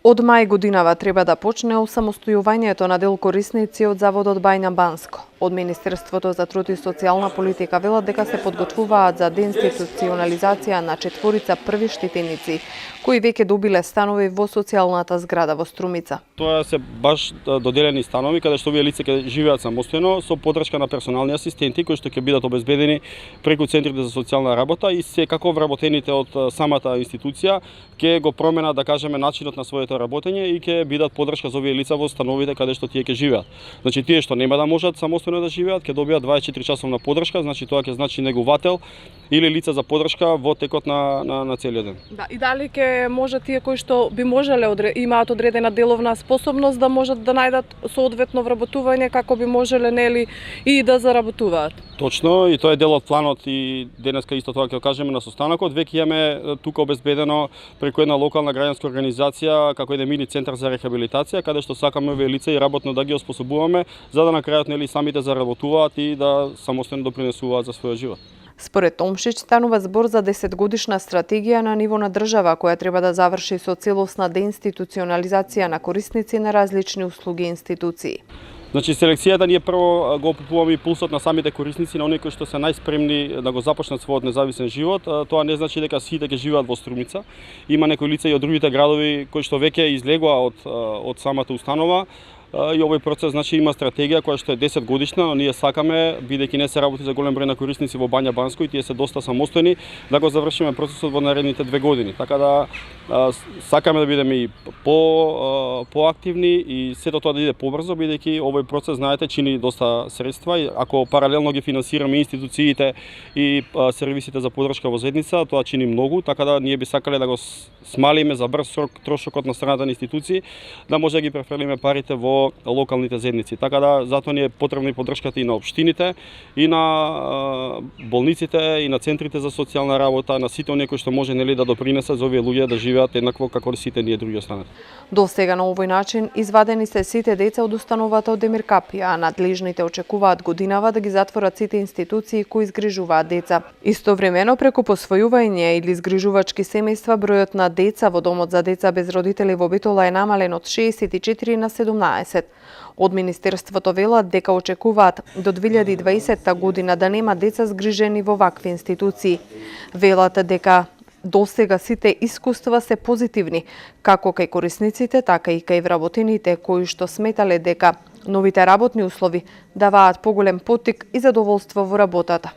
Од мај годинава треба да почне осамостојувањето на дел корисници од Заводот Бајна Банско. Од Министерството за труд и социјална политика велат дека се подготвуваат за деинституционализација на 4 први штетеници, кои веќе добиле станови во социјалната зграда во Струмица. Тоа се баш доделени станови каде што овие лица ќе живеат самостојно со поддршка на персонални асистенти кои што ќе бидат обезбедени преку центрите за социјална работа и секако вработените од самата институција ќе го променат, да кажеме, начинот на своето работење и ќе бидат поддршка за овие лица во становите каде што тие ќе живеат. Значи тие што нема да можат самостојно да живеат, ќе добијат 24 часовна поддршка, значи тоа ќе значи негувател или лица за поддршка во текот на целиот ден. Да, и дали ќе може тие кои што би можеле имаат одредена деловна способност да можат да најдат соодветно вработување како би можеле нели и да заработуваат? Точно, и тоа е дел од планот и денеска исто тоа ќе кажеме на состанокот. Веќе имаме тука обезбедено преку една локална граѓанска организација како еден мини центар за рехабилитација каде што сакаме овие лица и работно да ги оспособуваме за да на крајот нели самите заработуваат и да самостојно допринесуваат за својот живот. Според Томшич станува збор за 10-годишна стратегија на ниво на држава која треба да заврши со целосна деинституционализација на корисници на различни услуги и институции. Значи селекцијата ние прво го опипуваме и пулсот на самите корисници, на оние кои што се најспремни да го започнат својот независен живот. Тоа не значи дека сите ќе живеат во Струмица. Има некои лица и од другите градови кои што веќе излегоа од самата установа. И овој процес значи има стратегија која што е 10 годишна, но ние сакаме, бидејќи не се работи за голем број на корисници во Бања Банско и тие се доста самостојни, да го завршиме процесот во наредните 2 години. Така да сакаме да бидеме и поактивни и сето тоа да иде побрзо, бидејќи овој процес, знаете, чини доста средства и ако паралелно ги финансираме институциите и сервисите за поддршка во заедница, тоа чини многу, така да ние би сакале да го смалиме за брз срок трошокот на страната на институции, да може да ги префрлиме парите во локалните заедници. Така да затоа ни е потребна и поддршката и на општините, и на болниците, и на центрите за социјална работа, на сите оние кои што може нели да допринесат за овие луѓе да живеат еднакво како сите ние други останати. До сега на овој начин извадени се сите деца од установата од Демир Капи, а надлежните очекуваат годинава да ги затворат сите институции кои изгрижуваат деца. Истовремено преку посвојување или изгрижувачки семејства бројот на деца во домот за деца без родители во Битола е намален од 64 на 17. Од Министерството велат дека очекуваат до 2020 година да нема деца згрижени во вакви институции. Велат дека до сега сите искуства се позитивни, како кај корисниците, така и кај вработените кои што сметале дека новите работни услови даваат поголем поттик и задоволство во работата.